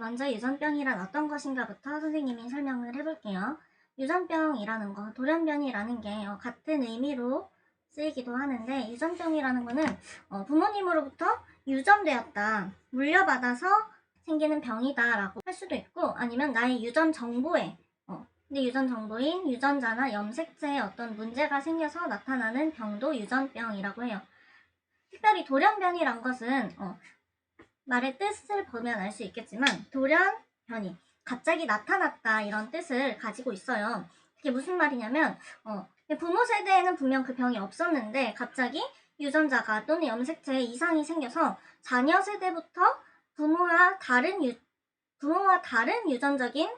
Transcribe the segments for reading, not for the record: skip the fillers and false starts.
먼저 유전병이란 어떤 것인가부터 선생님이 설명을 해볼게요. 유전병이라는 거, 돌연변이라는 게 같은 의미로 쓰이기도 하는데, 유전병이라는 거는 부모님으로부터 유전되었다, 물려받아서 생기는 병이다 라고 할 수도 있고, 아니면 나의 유전 정보에 내 유전 정보인 유전자나 염색체에 어떤 문제가 생겨서 나타나는 병도 유전병이라고 해요. 특별히 돌연변이란 것은 말의 뜻을 보면 알 수 있겠지만 돌연변이, 갑자기 나타났다, 이런 뜻을 가지고 있어요. 그게 무슨 말이냐면 부모 세대에는 분명 그 병이 없었는데 갑자기 유전자가 또는 염색체에 이상이 생겨서 자녀 세대부터 부모와 다른 유전적인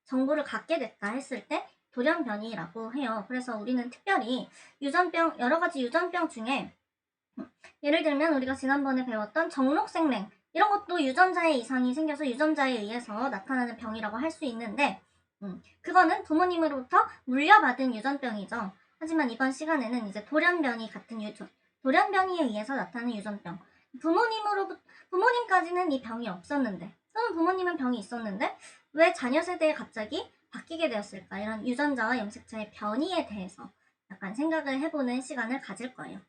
정보를 갖게 됐다 했을 때 돌연변이라고 해요. 그래서 우리는 특별히 유전병, 여러 가지 유전병 중에 예를 들면 우리가 지난번에 배웠던 정록생맹, 이런 것도 유전자의 이상이 생겨서 유전자에 의해서 나타나는 병이라고 할 수 있는데 그거는 부모님으로부터 물려받은 유전병이죠. 하지만 이번 시간에는 이제 돌연변이 같은 돌연변이에 의해서 나타나는 유전병, 부모님까지는 이 병이 없었는데 또는 부모님은 병이 있었는데 왜 자녀 세대에 갑자기 바뀌게 되었을까, 이런 유전자와 염색체의 변이에 대해서 약간 생각을 해보는 시간을 가질 거예요.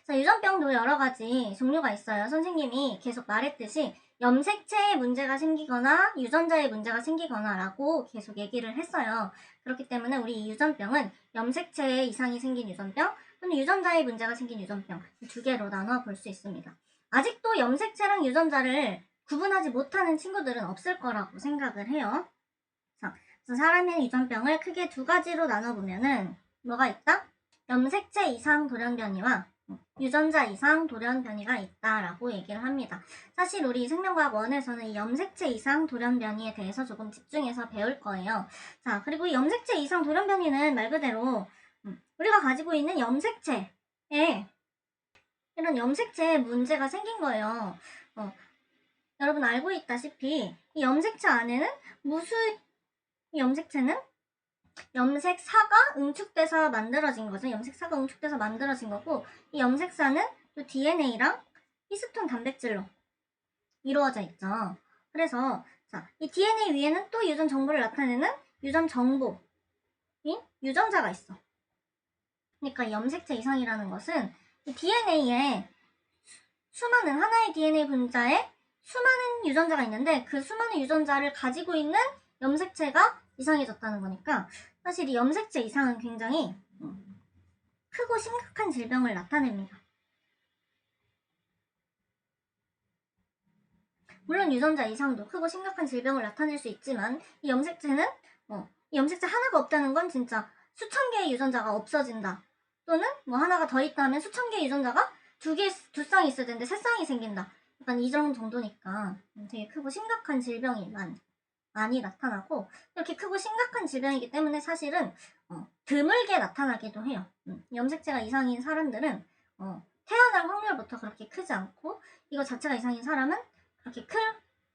자, 유전병도 여러 가지 종류가 있어요. 선생님이 계속 말했듯이 염색체에 문제가 생기거나 유전자에 문제가 생기거나 라고 계속 얘기를 했어요. 그렇기 때문에 우리 이 유전병은 염색체에 이상이 생긴 유전병 또는 유전자에 문제가 생긴 유전병, 두 개로 나눠 볼 수 있습니다. 아직도 염색체랑 유전자를 구분하지 못하는 친구들은 없을 거라고 생각을 해요. 자, 그래서 사람의 유전병을 크게 두 가지로 나눠보면은 뭐가 있다? 염색체 이상 돌연변이와 유전자 이상 돌연변이가 있다라고 얘기를 합니다. 사실 우리 생명과학 1에서는 이 염색체 이상 돌연변이에 대해서 조금 집중해서 배울 거예요. 자, 그리고 이 염색체 이상 돌연변이는 말 그대로 우리가 가지고 있는 염색체에 이런 염색체에 문제가 생긴 거예요. 여러분 알고 있다시피 이 염색체 안에는 이 염색체는 염색사가 응축돼서 만들어진 거죠. 염색사가 응축돼서 만들어진 거고, 이 염색사는 또 DNA랑 히스톤 단백질로 이루어져 있죠. 그래서 이 DNA 위에는 또 유전 정보를 나타내는 유전 정보인 유전자가 있어. 그러니까 이 염색체 이상이라는 것은 이 DNA에 하나의 DNA 분자에 수많은 유전자가 있는데 그 수많은 유전자를 가지고 있는 염색체가 이상해졌다는 거니까, 사실 이 염색체 이상은 굉장히 크고 심각한 질병을 나타냅니다. 물론 유전자 이상도 크고 심각한 질병을 나타낼 수 있지만 이 염색체는 이 염색체 하나가 없다는 건 진짜 수천 개의 유전자가 없어진다, 또는 하나가 더 있다 하면 수천 개의 유전자가 두 쌍이 있어야 되는데 세 쌍이 생긴다, 약간 이 정도니까 되게 크고 심각한 질병이 많이 나타나고, 이렇게 크고 심각한 질병이기 때문에 사실은 드물게 나타나기도 해요. 염색체가 이상인 사람들은 태어날 확률부터 그렇게 크지 않고, 이거 자체가 이상인 사람은 그렇게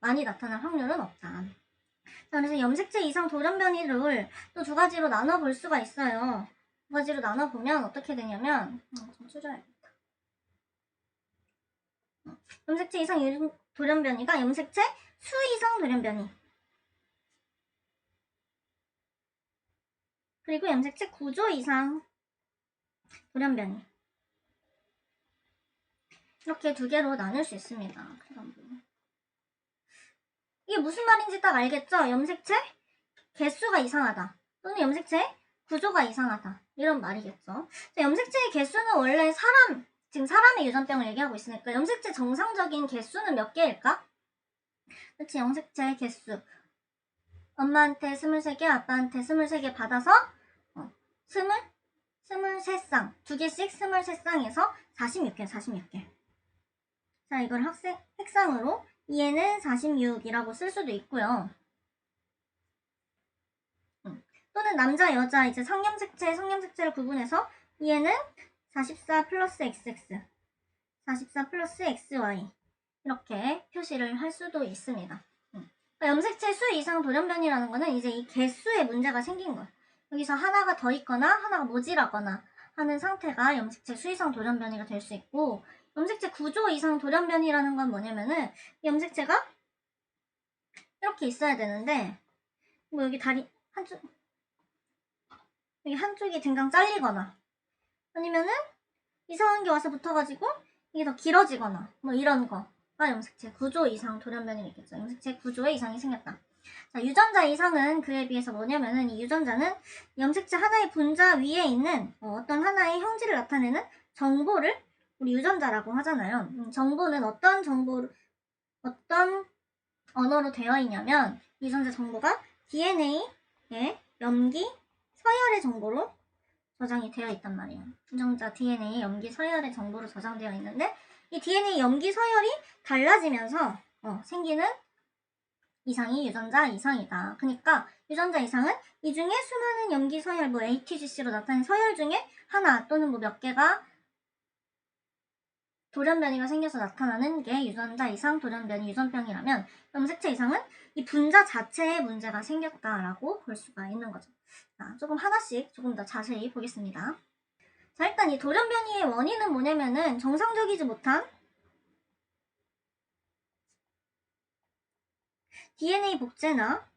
많이 나타날 확률은 없다. 자, 그래서 염색체 이상 돌연변이를 또 두 가지로 나눠볼 수가 있어요. 두 가지로 나눠보면 어떻게 되냐면 좀 줄여야겠다. 염색체 이상 돌연변이가 염색체 수 이상 돌연변이, 그리고 염색체 구조 이상 돌연변이, 이렇게 두 개로 나눌 수 있습니다. 이게 무슨 말인지 딱 알겠죠? 염색체 개수가 이상하다 또는 염색체 구조가 이상하다, 이런 말이겠죠. 염색체의 개수는 원래 지금 사람의 유전병을 얘기하고 있으니까 염색체 정상적인 개수는 몇 개일까? 그치, 염색체 개수 엄마한테 23개, 아빠한테 23개 받아서 23쌍, 두 개씩 23쌍에서 46개. 자, 이걸 핵상으로 2에는 46이라고 쓸 수도 있고요. 또는 남자, 여자, 이제 성염색체를 구분해서 2에는 44 플러스 XX, 44 플러스 XY, 이렇게 표시를 할 수도 있습니다. 그러니까 염색체 수 이상 돌연변이라는 거는 이제 이 개수에 문제가 생긴 거예요. 여기서 하나가 더 있거나 하나가 모자라거나 하는 상태가 염색체 수 이상 돌연변이가 될 수 있고, 염색체 구조 이상 돌연변이라는 건 뭐냐면은 염색체가 이렇게 있어야 되는데 뭐 여기 다리 여기 한쪽이 댕강 잘리거나 아니면은 이상한 게 와서 붙어가지고 이게 더 길어지거나 뭐 이런 거가 염색체 구조 이상 돌연변이겠죠. 염색체 구조에 이상이 생겼다. 자, 유전자 이상은 그에 비해서 뭐냐면은 이 유전자는 염색체 하나의 분자 위에 있는 어떤 하나의 형질을 나타내는 정보를 우리 유전자라고 하잖아요. 정보는 어떤 언어로 되어 있냐면 유전자 정보가 DNA의 염기, 서열의 정보로 저장이 되어 있단 말이에요. 유전자 DNA 염기 서열의 정보로 저장되어 있는데 이 DNA 염기 서열이 달라지면서 생기는 이상이 유전자 이상이다. 그러니까 유전자 이상은 이 중에 수많은 염기 서열, 뭐 ATGC로 나타낸 서열 중에 하나 또는 뭐 몇 개가 돌연변이가 생겨서 나타나는 게 유전자 이상 돌연변이 유전병이라면 염색체 이상은 이 분자 자체에 문제가 생겼다라고 볼 수가 있는 거죠. 자, 조금 하나씩 조금 더 자세히 보겠습니다. 자, 일단 이 돌연변이의 원인은 뭐냐면은 정상적이지 못한 DNA 복제나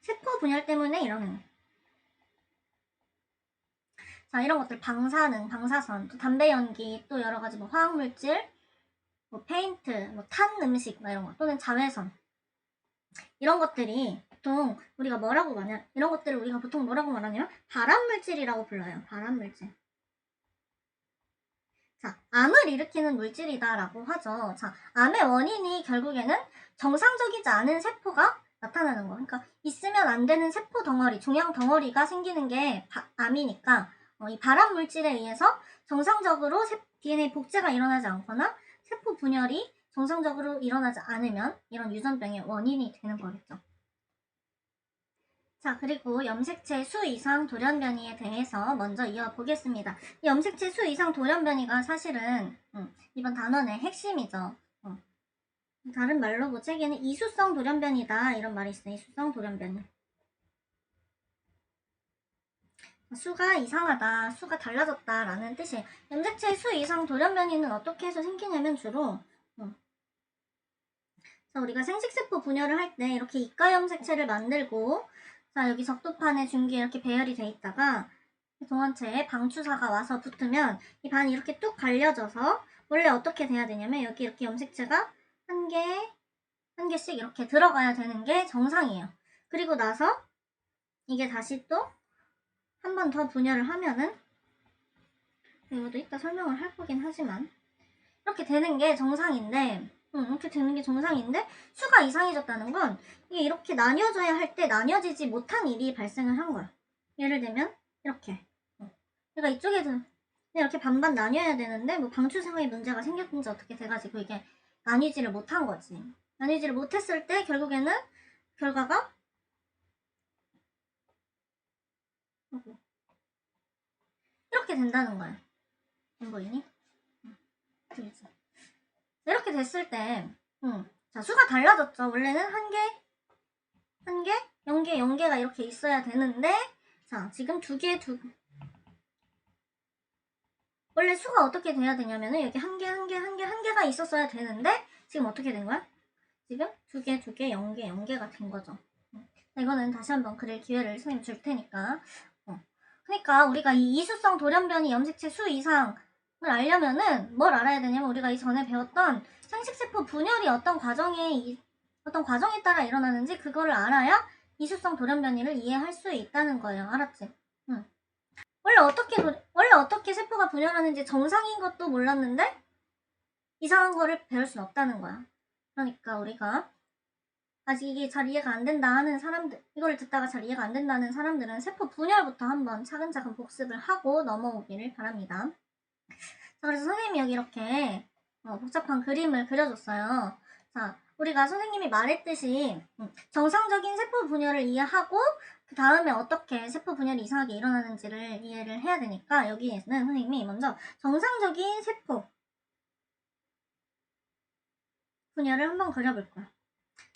세포 분열 때문에 일어나는 자, 이런 것들 방사능, 방사선, 또 담배 연기, 또 여러 가지 뭐 화학물질, 뭐 페인트, 뭐 탄 음식, 뭐 이런 거, 또는 자외선 이런 것들이 보통 우리가 뭐라고 말하냐? 이런 것들을 우리가 보통 뭐라고 말하냐면 발암물질이라고 불러요. 발암물질. 자, 암을 일으키는 물질이다라고 하죠. 자, 암의 원인이 결국에는 정상적이지 않은 세포가 나타나는 거. 그러니까 있으면 안 되는 세포 덩어리, 종양 덩어리가 생기는 게 암이니까 이 발암 물질에 의해서 정상적으로 DNA 복제가 일어나지 않거나 세포 분열이 정상적으로 일어나지 않으면 이런 유전병의 원인이 되는 거겠죠. 자, 그리고 염색체 수 이상 돌연변이에 대해서 먼저 이어보겠습니다. 염색체 수 이상 돌연변이가 사실은 이번 단원의 핵심이죠. 다른 말로 뭐 책에는 이수성 돌연변이다 이런 말이 있어요. 이수성 돌연변이. 수가 이상하다, 수가 달라졌다라는 뜻이에요. 염색체 수 이상 돌연변이는 어떻게 해서 생기냐면 주로 자, 우리가 생식세포 분열을 할 때 이렇게 이가 염색체를 만들고 자, 여기 적도판에 중기에 이렇게 배열이 돼 있다가 동원체에 방추사가 와서 붙으면 이 반이 이렇게 뚝 갈려져서 원래 어떻게 돼야 되냐면 여기 이렇게 염색체가 한 개씩 이렇게 들어가야 되는 게 정상이에요. 그리고 나서 이게 다시 또 한 번 더 분열을 하면은 이것도 이따 설명을 할 거긴 하지만 이렇게 되는 게 정상인데 이렇게 되는 게 정상인데 수가 이상해졌다는 건 이게 이렇게 나뉘어져야 할 때 나뉘어지지 못한 일이 발생을 한 거야. 예를 들면 이렇게 그러니까 이쪽에도 이렇게 반반 나뉘어야 되는데 뭐 방출생의 문제가 생겼든지 어떻게 돼가지고 이게 나뉘지를 못한 거지. 나뉘지를 못했을 때 결국에는 결과가 이렇게 된다는 거야. 안 보이니? 보이지? 이렇게 됐을 때 자, 수가 달라졌죠. 원래는 한 개, 0개, 0개가 이렇게 있어야 되는데 자, 지금 원래 수가 어떻게 돼야 되냐면은 여기 한 개가 있었어야 되는데 지금 어떻게 된 거야? 지금 2개, 0개, 0개가 된 거죠. 이거는 다시 한번 그릴 기회를 선생님 줄 테니까. 그러니까 우리가 이 이수성 돌연변이 염색체 수 이상을 알려면은 뭘 알아야 되냐면 우리가 이전에 배웠던 생식세포 분열이 어떤 과정에 따라 일어나는지 그거를 알아야 이수성 돌연변이를 이해할 수 있다는 거예요. 알았지? 응. 원래 어떻게 세포가 분열하는지 정상인 것도 몰랐는데 이상한 거를 배울 수는 없다는 거야. 그러니까 우리가 아직 이게 잘 이해가 안 된다 하는 사람들, 이거를 듣다가 잘 이해가 안 된다는 사람들은 세포 분열부터 한번 차근차근 복습을 하고 넘어오기를 바랍니다. 자, 그래서 선생님이 여기 이렇게 복잡한 그림을 그려줬어요. 자, 우리가 선생님이 말했듯이 정상적인 세포 분열을 이해하고 그 다음에 어떻게 세포 분열이 이상하게 일어나는지를 이해를 해야 되니까 여기에서는 선생님이 먼저 정상적인 세포 분열을 한번 그려볼 거야.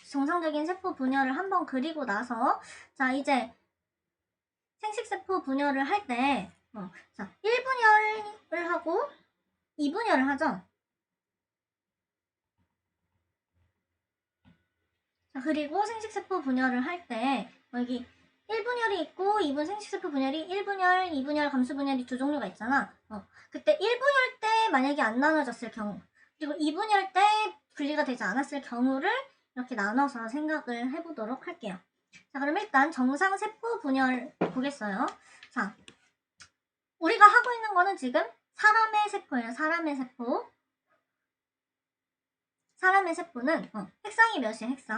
정상적인 세포 분열을 한번 그리고 나서 자, 이제 생식세포 분열을 할 때 자, 1분열을 하고 2분열을 하죠. 자, 그리고 생식세포 분열을 할 때 여기 1분열이 있고 2분 생식세포 분열이 1분열, 2분열, 감수분열이 두 종류가 있잖아. 그때 1분열 때 만약에 안 나눠졌을 경우, 그리고 2분열 때 분리가 되지 않았을 경우를 이렇게 나눠서 생각을 해보도록 할게요. 자, 그럼 일단 정상 세포 분열 보겠어요. 자, 우리가 하고 있는 거는 지금 사람의 세포예요. 사람의 세포. 사람의 세포는 핵상이 몇이야? 핵상.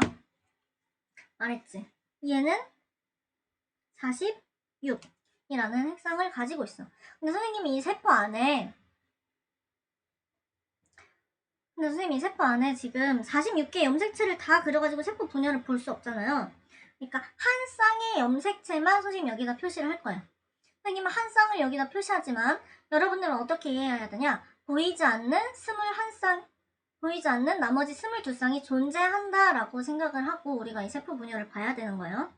말했지. 얘는 46이라는 핵상을 가지고 있어. 근데 선생님이 이 세포 안에 지금 46개의 염색체를 다 그려가지고 세포 분열을 볼 수 없잖아요. 그러니까 한 쌍의 염색체만 선생님 여기다 표시를 할 거예요. 선생님은 한 쌍을 여기다 표시하지만 여러분들은 어떻게 이해해야 되냐? 보이지 않는 나머지 22쌍이 존재한다라고 생각을 하고 우리가 이 세포 분열을 봐야 되는 거예요.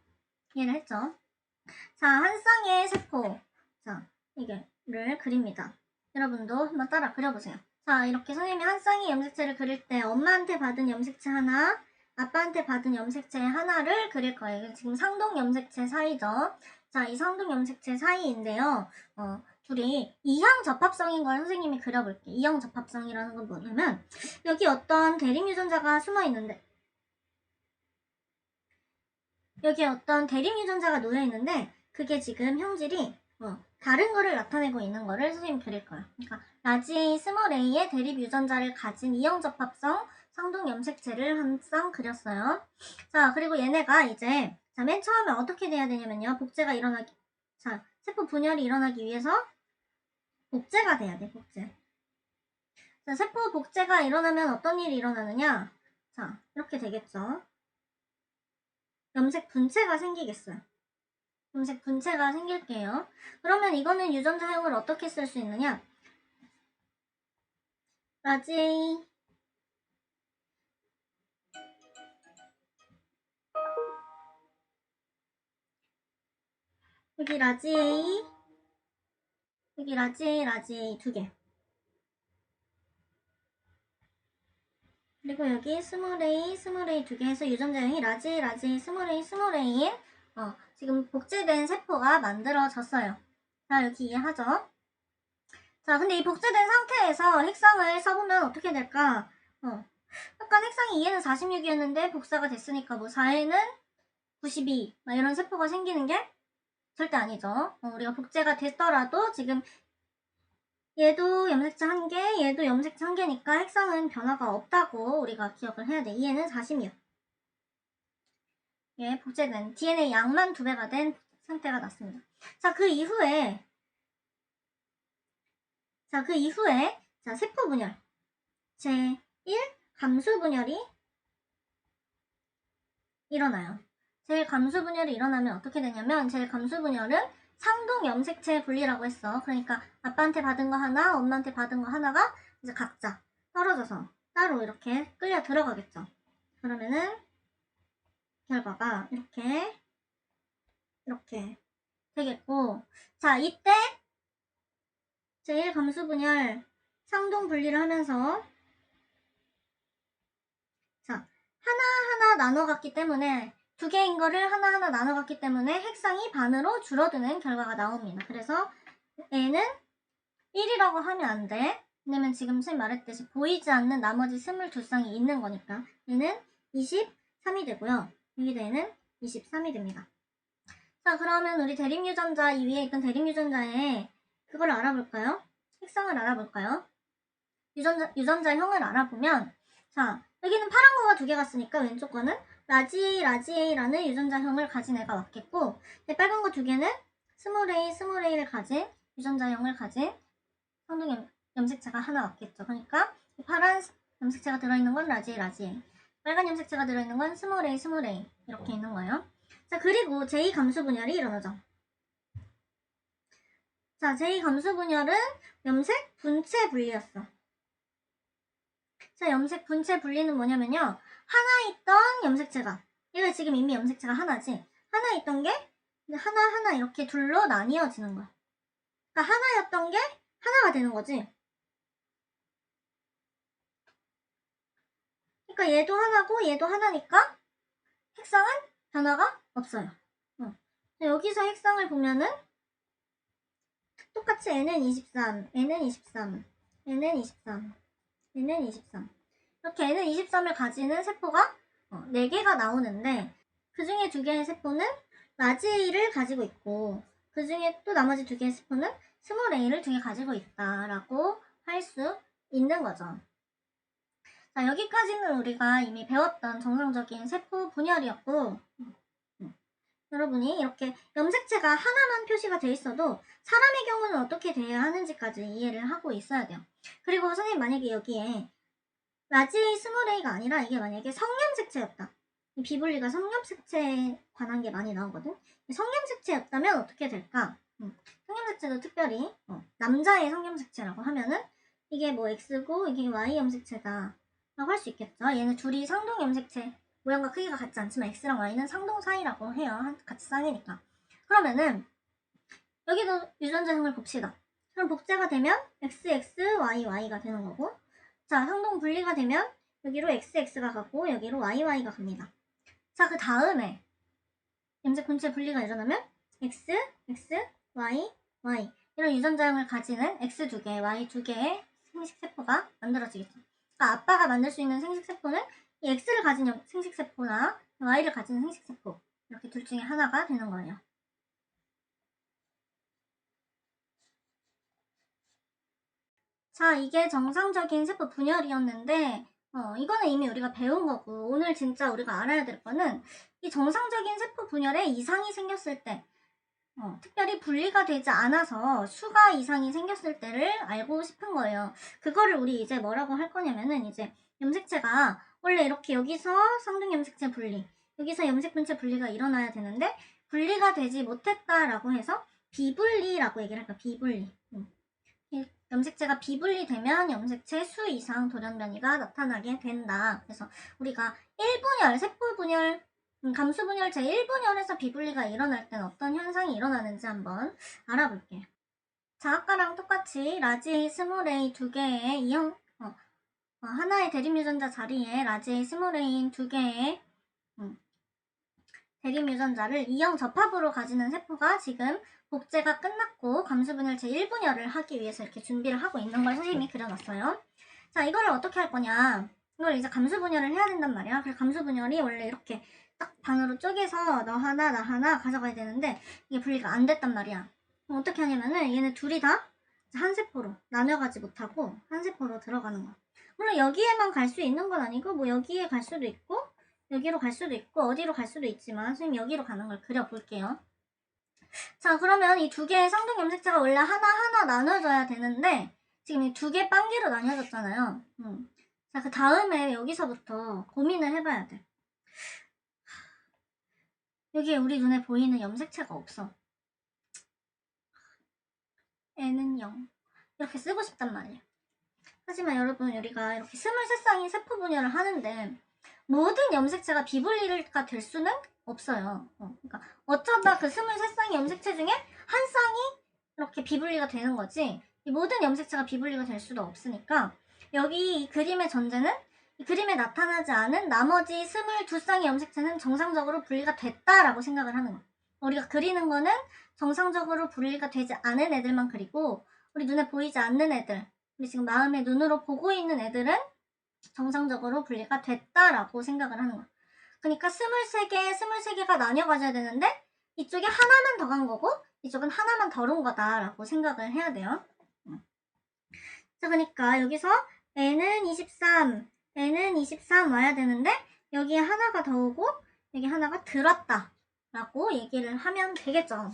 이해를 했죠? 자, 한 쌍의 세포. 자, 이게를 그립니다. 여러분도 한번 따라 그려보세요. 자, 이렇게 선생님이 한 쌍의 염색체를 그릴 때 엄마한테 받은 염색체 하나, 아빠한테 받은 염색체 하나를 그릴 거예요. 지금 상동 염색체 사이죠. 자, 이 상동 염색체 사이인데요. 둘이 이형 접합성인 걸 선생님이 그려볼게요. 이형 접합성이라는 건 뭐냐면 여기 어떤 대립 유전자가 숨어 있는데 여기에 어떤 대립 유전자가 놓여 있는데 그게 지금 형질이 다른 거를 나타내고 있는 거를 선생님이 그릴 거예요. 그러니까 라지 A, 스몰 A의 대립 유전자를 가진 이형 접합성 상동 염색체를 한 쌍 그렸어요. 자, 그리고 얘네가 이제 자, 맨 처음에 어떻게 돼야 되냐면요. 세포 분열이 일어나기 위해서 복제가 돼야 돼, 복제. 자, 세포 복제가 일어나면 어떤 일이 일어나느냐? 자, 이렇게 되겠죠. 염색 분체가 생기겠어요. 염색 분체가 생길게요. 그러면 이거는 유전자형을 어떻게 쓸 수 있느냐? 라지 A 여기 라지 A 여기 라지 A 두 개. 그리고 여기 스몰 A 두 개 해서 유전자형이 라지 A, 스몰 A인 지금 복제된 세포가 만들어졌어요. 자, 여기 이해하죠? 자, 근데 이 복제된 상태에서 핵상을 써보면 어떻게 될까? 약간 핵상이 2에는 46이었는데 복사가 됐으니까 뭐 4에는 92 이런 세포가 생기는 게 절대 아니죠. 우리가 복제가 됐더라도 지금 얘도 염색체 1개, 얘도 염색체 1개니까 핵상은 변화가 없다고 우리가 기억을 해야 돼. 2에는 46. 예, 복제된 DNA 양만 2배가 된 상태가 났습니다. 자, 그 이후에 세포 분열 제1 감수 분열이 일어나요. 제1 감수 분열이 일어나면 어떻게 되냐면 제1 감수 분열은 상동 염색체 분리라고 했어. 그러니까 아빠한테 받은 거 하나, 엄마한테 받은 거 하나가 이제 각자 떨어져서 따로 이렇게 끌려 들어가겠죠. 그러면은 결과가 이렇게 되겠고, 자, 이때 제1 감수 분열 상동 분리를 하면서 자, 하나하나 나눠갔기 때문에 2개인 거를 하나하나 나눠갔기 때문에 핵상이 반으로 줄어드는 결과가 나옵니다. 그래서 얘는 1이라고 하면 안 돼. 왜냐면 지금 선생님 말했듯이 보이지 않는 나머지 22쌍이 있는 거니까 얘는 23이 되고요. 여기도 얘는 23이 됩니다. 자, 그러면 우리 대립유전자 이 위에 있던 대립유전자의 그걸 알아볼까요? 핵상을 알아볼까요? 유전자형을 알아보면 자, 여기는 파란 거가 2개가 있으니까 왼쪽 거는 라지 A라는 유전자형을 가진 애가 왔겠고 빨간 거 2개는 스몰 A를 가진 유전자형을 가진 상동 염색체가 하나 왔겠죠. 그러니까 파란 염색체가 들어있는 건 라지 A, 빨간 염색체가 들어있는 건 스몰 A 이렇게 있는 거예요. 자, 그리고 제2 감수 분열이 일어나죠. 자, 제2 감수 분열은 염색 분체 분리였어. 자, 염색 분체 분리는 뭐냐면요. 하나 있던 염색체가 얘가 지금 이미 염색체가 하나지. 하나 있던 게 하나하나 이렇게 둘로 나뉘어지는 거야. 그러니까 하나였던 게 하나가 되는 거지. 그러니까 얘도 하나고 얘도 하나니까 핵상은 변화가 없어요. 여기서 핵상을 보면은 똑같이 n은 23, n은 23, n은 23, n은 23 이렇게 n은 23을 가지는 세포가 4개가 나오는데 그 중에 2개의 세포는 라지 A를 가지고 있고 그 중에 또 나머지 2개의 세포는 스몰 a를 2개 가지고 있다라고 할 수 있는 거죠. 자, 여기까지는 우리가 이미 배웠던 정상적인 세포 분열이었고 여러분이 이렇게 염색체가 하나만 표시가 돼 있어도 사람의 경우는 어떻게 돼야 하는지까지 이해를 하고 있어야 돼요. 그리고 선생님 만약에 여기에 라지 A, 스몰 a가 아니라 이게 만약에 성염색체였다. 이 비분리가 성염색체에 관한 게 많이 나오거든. 성염색체였다면 어떻게 될까? 성염색체도 특별히 남자의 성염색체라고 하면은 이게 뭐 X고 이게 Y 염색체다 라고 할 수 있겠죠. 얘는 둘이 상동 염색체 모양과 크기가 같지 않지만 X랑 Y는 상동 사이라고 해요. 같이 쌍이니까. 그러면은 여기도 유전자형을 봅시다. 그럼 복제가 되면 XX, Y, Y가 되는 거고 자, 상동 분리가 되면 여기로 XX가 가고 여기로 YY가 갑니다. 자, 그 다음에 염색 분체 분리가 일어나면 X, X, Y, Y 이런 유전자형을 가지는 X 2개, Y 2개의 생식세포가 만들어지겠죠. 그러니까 아빠가 만들 수 있는 생식세포는 이 X를 가진 생식세포나 Y를 가진 생식세포 이렇게 둘 중에 하나가 되는 거예요. 자, 이게 정상적인 세포 분열이었는데 이거는 이미 우리가 배운 거고 오늘 진짜 우리가 알아야 될 거는 이 정상적인 세포 분열에 이상이 생겼을 때 특별히 분리가 되지 않아서 수가 이상이 생겼을 때를 알고 싶은 거예요. 그거를 우리 이제 뭐라고 할 거냐면은 이제 염색체가 원래 이렇게 여기서 상동 염색체 분리, 여기서 염색 분체 분리가 일어나야 되는데 분리가 되지 못했다라고 해서 비분리라고 얘기를 할까? 비분리. 염색체가 비분리되면 염색체 수 이상 돌연변이가 나타나게 된다. 그래서 우리가 1분열, 세포분열, 감수분열 제1분열에서 비분리가 일어날 땐 어떤 현상이 일어나는지 한번 알아볼게요. 자, 아까랑 똑같이 라지 A, 스몰 A 2개의 이형 하나의 대립유전자 자리에 라지 A, 스몰 A인 2개의 대립유전자를 이형 접합으로 가지는 세포가 지금 복제가 끝났고 감수분열 제1분열을 하기 위해서 이렇게 준비를 하고 있는 걸 선생님이 그려놨어요. 자, 이거를 어떻게 할 거냐. 이걸 이제 감수분열을 해야 된단 말이야. 그래서 감수분열이 원래 이렇게 딱 반으로 쪼개서 너 하나 나 하나 가져가야 되는데 이게 분리가 안 됐단 말이야. 그럼 어떻게 하냐면은 얘네 둘이 다 한 세포로 나눠가지 못하고 한 세포로 들어가는 거야. 물론 여기에만 갈 수 있는 건 아니고 뭐 여기에 갈 수도 있고 여기로 갈 수도 있고 어디로 갈 수도 있지만 선생님 여기로 가는 걸 그려볼게요. 자, 그러면 이 2개의 상동 염색체가 원래 하나하나 나눠져야 되는데 지금 이 2개 빵기로 나뉘어졌잖아요. 자, 그 다음에 여기서부터 고민을 해봐야 돼. 여기에 우리 눈에 보이는 염색체가 없어. N은 0 이렇게 쓰고 싶단 말이에요. 하지만 여러분 우리가 이렇게 23쌍의 세포 분열을 하는데 모든 염색체가 비분리가 될 수는 없어요. 그러니까 어쩌다 그 23쌍의 염색체 중에 한 쌍이 이렇게 비분리가 되는 거지 이 모든 염색체가 비분리가 될 수도 없으니까 여기 이 그림의 전제는 이 그림에 나타나지 않은 나머지 22쌍의 염색체는 정상적으로 분리가 됐다라고 생각을 하는 거예요. 우리가 그리는 거는 정상적으로 분리가 되지 않은 애들만 그리고 우리 눈에 보이지 않는 애들 우리 지금 마음의 눈으로 보고 있는 애들은 정상적으로 분리가 됐다라고 생각을 하는 거야. 그러니까 23개가 나뉘어 가져야 되는데 이쪽에 하나만 더 간 거고 이쪽은 하나만 덜 온 거다라고 생각을 해야 돼요. 자, 그러니까 여기서 N은 23, N은 23 와야 되는데 여기에 하나가 더 오고 여기 하나가 들었다 라고 얘기를 하면 되겠죠.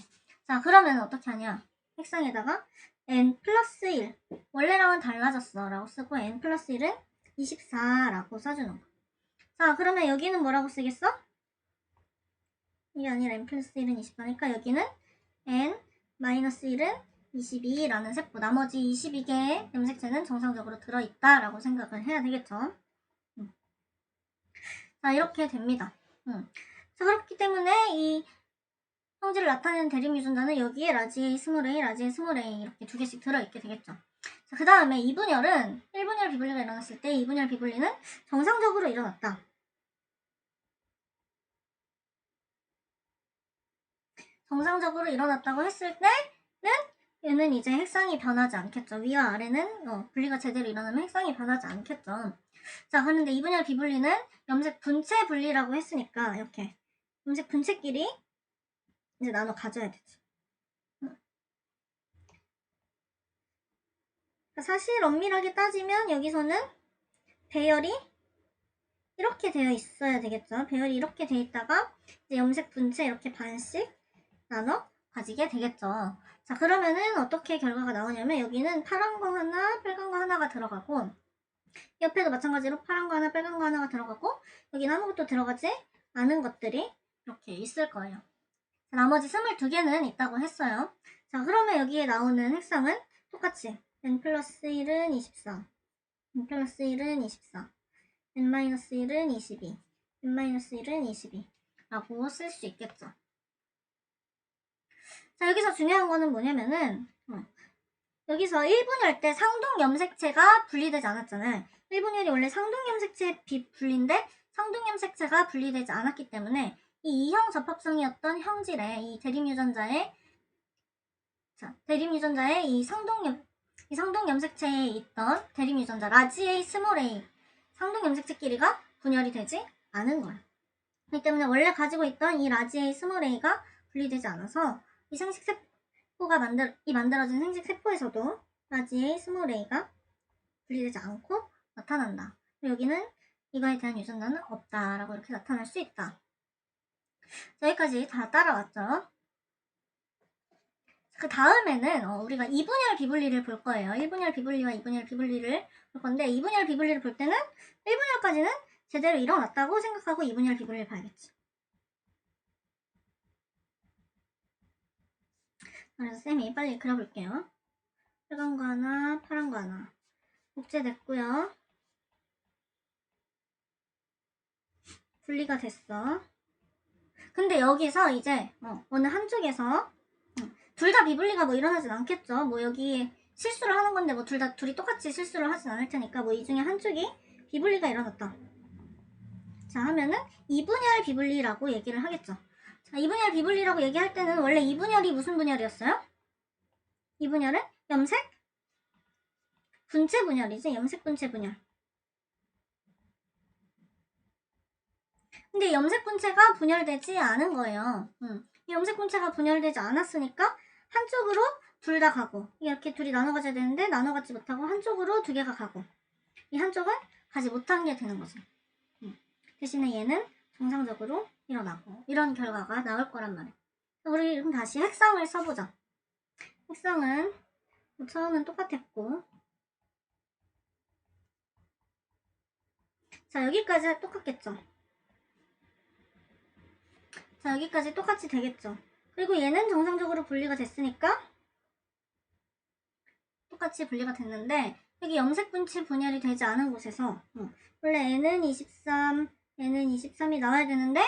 자, 그러면 어떻게 하냐. 색상에다가 N 플러스 1 원래랑은 달라졌어 라고 쓰고 N 플러스 1은 24라고 써주는 거. 자, 그러면 여기는 뭐라고 쓰겠어? 이게 아니라 N 플러스 1은 24니까 여기는 N 마이너스 1은 22라는 세포 나머지 22개의 염색체는 정상적으로 들어있다라고 생각을 해야 되겠죠. 자, 이렇게 됩니다. 자, 그렇기 때문에 이 성질을 나타내는 대립유전자는 여기에 라지 A, 스몰 A, 라지 A, 스몰 A 이렇게 2개씩 들어있게 되겠죠. 자, 그 다음에 2분열은 1분열 비분리가 일어났을 때 2분열 비분리는 정상적으로 일어났다. 정상적으로 일어났다고 했을 때는 얘는 이제 핵상이 변하지 않겠죠. 위와 아래는 분리가 제대로 일어나면 핵상이 변하지 않겠죠. 자, 그런데 이분열 비분리는 염색 분체 분리라고 했으니까 이렇게 염색 분체끼리 이제 나눠 가져야 되지. 사실 엄밀하게 따지면 여기서는 배열이 이렇게 되어 있어야 되겠죠. 배열이 이렇게 되어 있다가 이제 염색 분체 이렇게 반씩 나눠 가지게 되겠죠. 자, 그러면은 어떻게 결과가 나오냐면 여기는 파란 거 하나, 빨간 거 하나가 들어가고 옆에도 마찬가지로 파란 거 하나, 빨간 거 하나가 들어가고 여기는 아무것도 들어가지 않은 것들이 이렇게 있을 거예요. 자, 나머지 22개는 있다고 했어요. 자, 그러면 여기에 나오는 핵상은 똑같이 n 플러스 1은 24, n 플러스 1은 24, n 마이너스 1은 22, n 마이너스 1은 22 라고 쓸 수 있겠죠. 자, 여기서 중요한 거는 뭐냐면은 여기서 1분열 때 상동염색체가 분리되지 않았잖아요. 1분열이 원래 상동염색체 비분리인데 상동염색체가 분리되지 않았기 때문에 이 이형 접합성이었던 형질의 이 대립유전자의 이 상동염색체에 있던 대립유전자 라지 A, 스몰 a 상동염색체끼리가 분열이 되지 않은 거예요. 그렇기 때문에 원래 가지고 있던 이 라지 A, 스몰 a가 분리되지 않아서 이 생식세포가 만들어진 생식세포에서도 라지 A, 스몰 a가 분리되지 않고 나타난다. 여기는 이거에 대한 유전자는 없다라고 이렇게 나타날 수 있다. 여기까지 다 따라왔죠. 그 다음에는 우리가 이분열 비분리를 볼 거예요. 1분열 비분리와 2분열 비분리를 볼 건데 2분열 비분리를 볼 때는 1분열까지는 제대로 일어났다고 생각하고 2분열 비분리를 봐야겠지. 그래서 쌤이 빨리 그려볼게요. 빨간 거 하나, 파란 거 하나. 복제됐고요. 분리가 됐어. 근데 여기서 이제 어느 한쪽에서 둘 다 비분리가 뭐 일어나진 않겠죠. 뭐 여기 실수를 하는 건데 뭐 둘이 똑같이 실수를 하진 않을 테니까 뭐 이 중에 한쪽이 비분리가 일어났다. 자, 하면은 이분열 비분리라고 얘기를 하겠죠. 자, 이분열 비분리라고 얘기할 때는 원래 이분열이 무슨 분열이었어요? 이분열은 염색 분체 분열이지. 염색 분체 분열. 근데 염색 분체가 분열되지 않은 거예요. 이 염색 분체가 분열되지 않았으니까 한쪽으로 둘 다 가고 이렇게 둘이 나눠 가져야 되는데 나눠 갖지 못하고 한쪽으로 두 개가 가고 이 한쪽은 가지 못한 게 되는 거죠. 대신에 얘는 정상적으로 일어나고 이런 결과가 나올 거란 말이에요. 우리 그럼 다시 핵상을 써보자. 핵상은 처음은 똑같았고 자, 여기까지 똑같겠죠. 자, 여기까지 똑같이 되겠죠. 그리고 얘는 정상적으로 분리가 됐으니까 똑같이 분리가 됐는데 여기 염색 분체 분열이 되지 않은 곳에서 원래 N은 23, N은 23이 나와야 되는데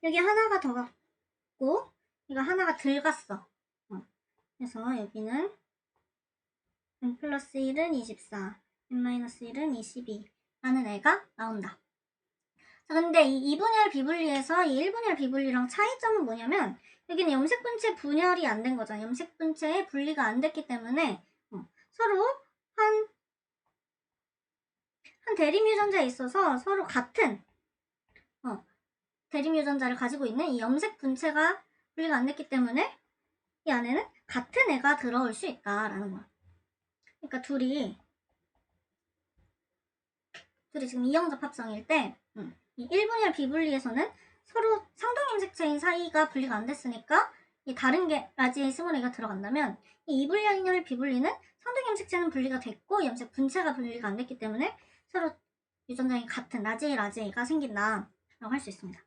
여기 하나가 더 갔고 이거 하나가 덜 갔어. 그래서 여기는 N 플러스 1은 24, N 마이너스 1은 22 라는 애가 나온다. 자, 근데 이 2분열 비분리에서 이 1분열 비분리랑 차이점은 뭐냐면 여기는 염색분체 분열이 안 된 거잖아. 염색분체의 분리가 안 됐기 때문에 서로 한 대립유전자에 있어서 서로 같은 대립유전자를 가지고 있는 이 염색분체가 분리가 안 됐기 때문에 이 안에는 같은 애가 들어올 수 있다라는 거야. 그러니까 둘이 지금 이형접합성일 때 이 1분열 비분리에서는 서로 상동염색체인 사이가 분리가 안 됐으니까 이 다른 게 라지 A, 스몰 a가 들어간다면 이 2분열 비분리는 상동염색체는 분리가 됐고 염색 분체가 분리가 안 됐기 때문에 서로 유전자이 같은 라지 A가 생긴다라고 할 수 있습니다.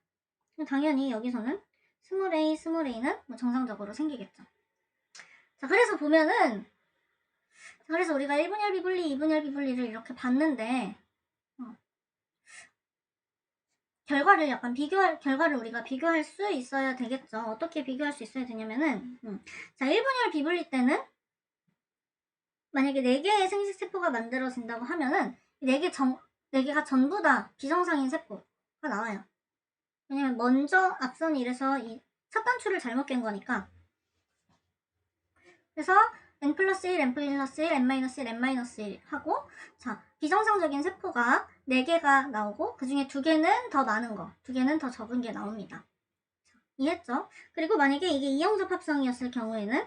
당연히 여기서는 스몰 a는 뭐 정상적으로 생기겠죠. 자, 그래서 보면은 그래서 우리가 1분열 비분리, 2분열 비분리를 이렇게 봤는데 결과를 우리가 비교할 수 있어야 되겠죠. 어떻게 비교할 수 있어야 되냐면은 자, 1분열 비분리 때는 만약에 4개의 생식세포가 만들어진다고 하면은 4개가 전부 다 비정상인 세포가 나와요. 왜냐면 먼저 앞선 일에서 이 첫 단추를 잘못 깬 거니까 그래서 n 플러스 1, n 플러스 1, n-1, n-1 하고, 자, 비정상적인 세포가 4개가 나오고 그 중에 2개는 더 많은 거, 2개는 더 적은 게 나옵니다. 이해했죠? 그리고 만약에 이게 이형적 합성이었을 경우에는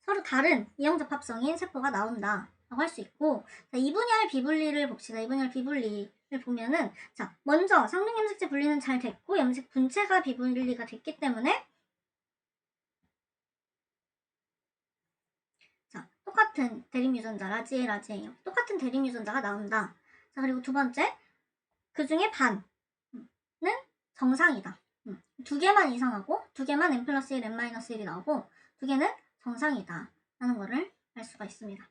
서로 다른 이형적 합성인 세포가 나온다 라고 할 수 있고, 자, 이분열 비분리를 봅시다. 이분열 비분리를 보면은, 자, 먼저 상륙 염색체 분리는 잘 됐고 염색 분체가 비분리가 됐기 때문에, 자, 똑같은 대립 유전자 라지에요. 똑같은 대립 유전자가 나온다. 자, 그리고 두 번째, 그 중에 반은 정상이다. 2개만 이상하고 2개만 n 플러스 1, n-1이 나오고 2개는 정상이다 라는 거를 알 수가 있습니다.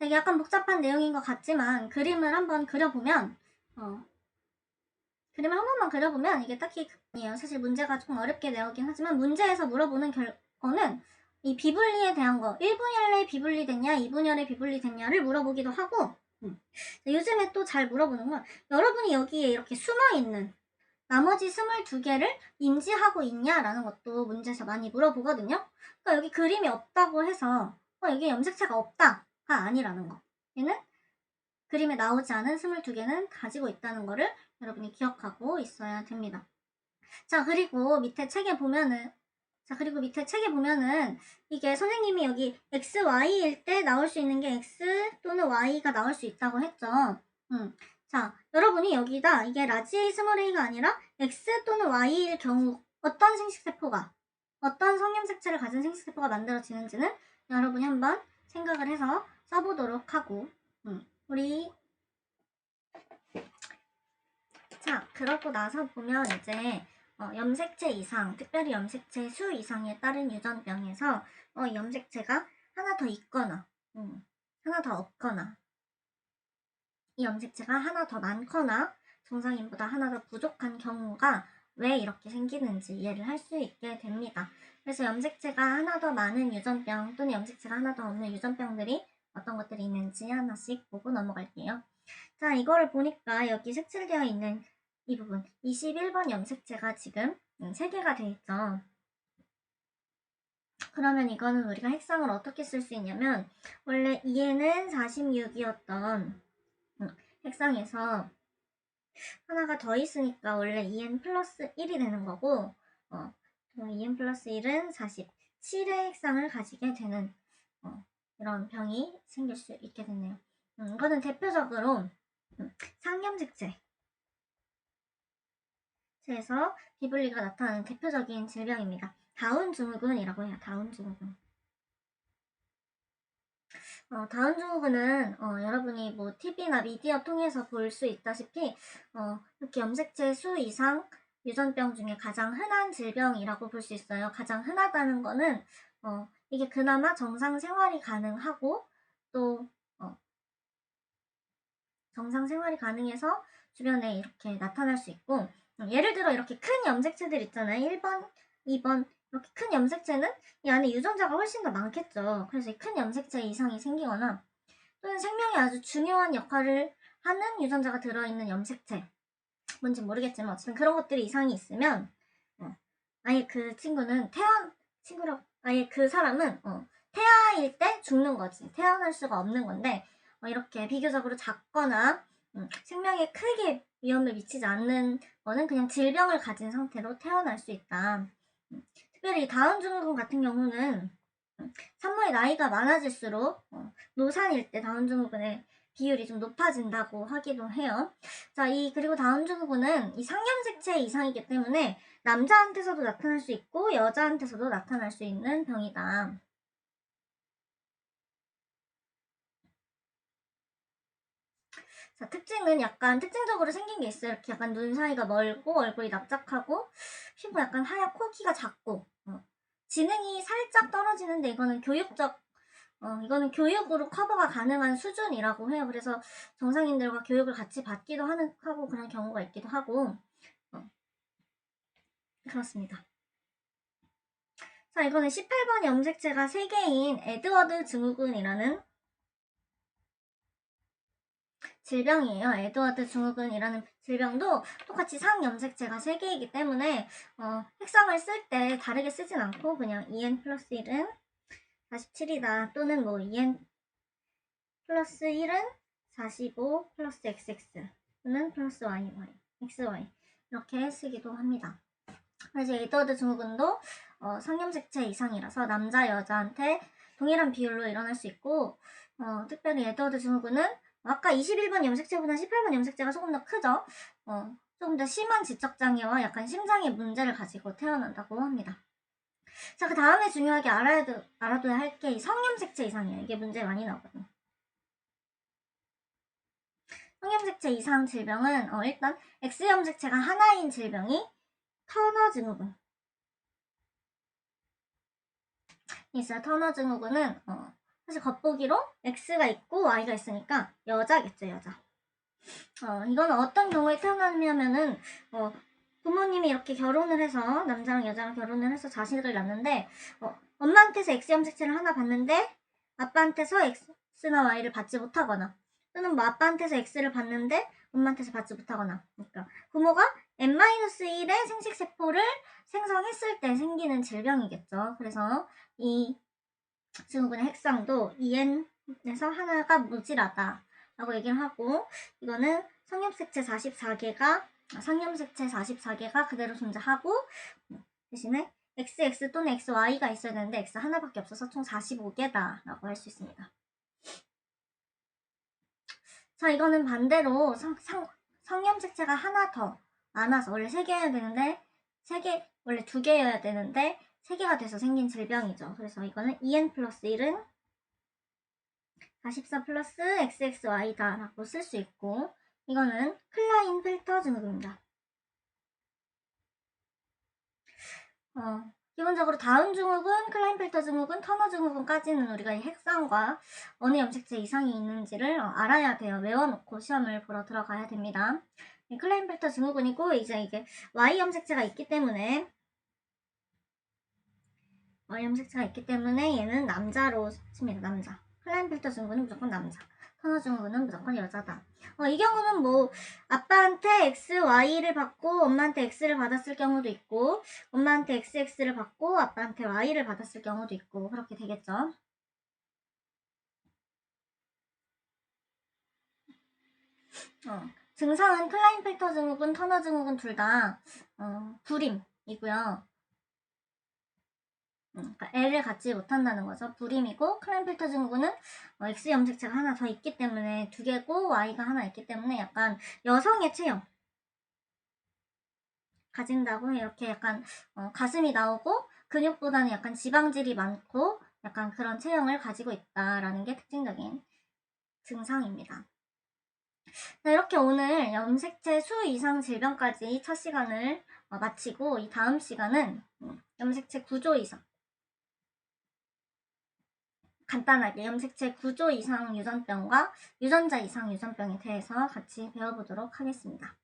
이게 약간 복잡한 내용인 것 같지만 그림을 한번 그려보면 그림을 한 번만 그려보면 이게 딱히 아니에요. 사실 문제가 좀 어렵게 나오긴 하지만 문제에서 물어보는 거는 이 비분리에 대한 거, 1분열에 비분리 됐냐 2분열에 비분리 됐냐를 물어보기도 하고, 요즘에 또 잘 물어보는 건 여러분이 여기에 이렇게 숨어있는 나머지 22개를 인지하고 있냐라는 것도 문제에서 많이 물어보거든요. 그러니까 여기 그림이 없다고 해서 여기 염색체가 없다가 아니라는 거. 얘는 그림에 나오지 않은 22개는 가지고 있다는 거를 여러분이 기억하고 있어야 됩니다. 자, 그리고 밑에 책에 보면은 이게 선생님이 여기 X, Y일 때 나올 수 있는 게 X 또는 Y가 나올 수 있다고 했죠. 자, 여러분이 여기다 이게 라지 A, 스몰 a가 아니라 X 또는 Y일 경우 어떤 생식세포가, 어떤 성염색체를 가진 생식세포가 만들어지는지는 여러분이 한번 생각을 해서 써보도록 하고, 우리 자, 그러고 나서 보면 이제 염색체 이상, 특별히 염색체 수 이상에 따른 유전병에서 염색체가 하나 더 있거나 하나 더 없거나 이 염색체가 하나 더 많거나 정상인보다 하나 더 부족한 경우가 왜 이렇게 생기는지 이해를 할 수 있게 됩니다. 그래서 염색체가 하나 더 많은 유전병 또는 염색체가 하나 더 없는 유전병들이 어떤 것들이 있는지 하나씩 보고 넘어갈게요. 자, 이거를 보니까 여기 색칠되어 있는 이 부분 21번 염색체가 지금 3개가 돼 있죠. 그러면 이거는 우리가 핵상을 어떻게 쓸 수 있냐면, 원래 2에는 46이었던 핵상에서 하나가 더 있으니까 원래 2n 플러스 1이 되는 거고, 2n 플러스 1은 47의 핵상을 가지게 되는 이런 병이 생길 수 있게 됐네요. 이거는 대표적으로 상염색체에서 비분리가 나타나는 대표적인 질병입니다. 다운 증후군이라고 해요. 다운 증후군. 다운 증후군은 여러분이 뭐 TV나 미디어 통해서 볼 수 있다시피 이렇게 염색체 수 이상 유전병 중에 가장 흔한 질병이라고 볼 수 있어요. 가장 흔하다는 거는 이게 그나마 정상 생활이 가능하고 또 정상 생활이 가능해서 주변에 이렇게 나타날 수 있고, 예를 들어 이렇게 큰 염색체들 있잖아요. 1번, 2번 이렇게 큰 염색체는 이 안에 유전자가 훨씬 더 많겠죠. 그래서 이 큰 염색체 이상이 생기거나 또는 생명에 아주 중요한 역할을 하는 유전자가 들어있는 염색체, 뭔지 모르겠지만 어쨌든 그런 것들이 이상이 있으면 아예 그 친구는 아예 그 사람은 태아일 때 죽는 거지. 태어날 수가 없는 건데 이렇게 비교적으로 작거나 생명에 크게 위험을 미치지 않는 거는 그냥 질병을 가진 상태로 태어날 수 있다. 특별히 다운 증후군 같은 경우는 산모의 나이가 많아질수록 노산일 때 다운 증후군의 비율이 좀 높아진다고 하기도 해요. 자, 그리고 다운 증후군은 이 상염색체 이상이기 때문에 남자한테서도 나타날 수 있고 여자한테서도 나타날 수 있는 병이다. 자, 특징적으로 생긴 게 있어요. 이렇게 약간 눈 사이가 멀고 얼굴이 납작하고 피부 약간 하얗고 키가 작고 지능이 살짝 떨어지는데 이거는 교육으로 커버가 가능한 수준이라고 해요. 그래서 정상인들과 교육을 같이 받기도 하고 그런 경우가 있기도 하고 그렇습니다. 자, 이거는 18번 염색체가 3개인 에드워드 증후군이라는 질병이에요. 에드워드 증후군이라는 질병도 똑같이 상염색체가 3개이기 때문에 핵성을 쓸 때 다르게 쓰진 않고 그냥 EN 플러스 1은 47이다 또는 뭐 EN 플러스 1은 45 플러스 XX 또는 플러스 XY 이렇게 쓰기도 합니다. 그래서 에드워드 증후군도 상염색체 이상이라서 남자 여자한테 동일한 비율로 일어날 수 있고 특별히 에드워드 증후군은 아까 21번 염색체보다 18번 염색체가 조금 더 크죠. 조금 더 심한 지적장애와 약간 심장의 문제를 가지고 태어난다고 합니다. 자, 그 다음에 중요하게 알아둬야 할 게 이 성염색체 이상이에요. 이게 문제 많이 나오거든요. 성염색체 이상 질병은 일단 X염색체가 하나인 질병이 터너 증후군 있어요. 터너 증후군은 사실 겉보기로 X가 있고 Y가 있으니까 여자겠죠, 여자. 이건 어떤 경우에 태어나냐면은 부모님이 이렇게 결혼을 해서 남자랑 여자랑 결혼을 해서 자식을 낳는데 엄마한테서 X염색체를 하나 받는데 아빠한테서 X나 Y를 받지 못하거나 또는 뭐 아빠한테서 X를 받는데 엄마한테서 받지 못하거나 그러니까 부모가 N-1의 생식세포를 생성했을 때 생기는 질병이겠죠. 그래서 이 증후군의 핵상도 EN에서 하나가 무질하다 라고 얘기를 하고 이거는 성염색체 44개가 그대로 존재하고 대신에 XX 또는 XY가 있어야 되는데 X 하나밖에 없어서 총 45개다 라고 할 수 있습니다. 자, 이거는 반대로 성염색체가 하나 더 많아서 원래 3개여야 되는데 원래 2개여야 되는데 3개가 돼서 생긴 질병이죠. 그래서 이거는 EN 플러스 1은 44 플러스 XXY다 라고 쓸 수 있고 이거는 클라인펠터 증후군입니다. 기본적으로 다운 증후군, 클라인펠터 증후군, 터너 증후군까지는 우리가 이 핵상과 어느 염색체 이상이 있는지를 알아야 돼요. 외워놓고 시험을 보러 들어가야 됩니다. 클라인펠터 증후군이고 이제 이게 Y 염색체가 있기 때문에 얘는 남자로 칩니다. 남자. 클라인펠터 증후군은 무조건 남자. 터너 증후군은 무조건 여자다. 이 경우는 뭐 아빠한테 XY를 받고 엄마한테 X를 받았을 경우도 있고 엄마한테 XX를 받고 아빠한테 Y를 받았을 경우도 있고 그렇게 되겠죠. 증상은 클라인펠터 증후군, 터너 증후군 둘 다 불임이고요. 그러니까 애를 갖지 못한다는 거죠. 불임이고 클라인펠터 증후군은 X 염색체가 하나 더 있기 때문에 2개고 Y가 하나 있기 때문에 약간 여성의 체형 가진다고 이렇게 약간 가슴이 나오고 근육보다는 약간 지방질이 많고 약간 그런 체형을 가지고 있다라는 게 특징적인 증상입니다. 네, 이렇게 오늘 염색체 수 이상 질병까지 첫 시간을 마치고 이 다음 시간은 염색체 구조 이상 간단하게 염색체 구조 이상 유전병과 유전자 이상 유전병에 대해서 같이 배워보도록 하겠습니다.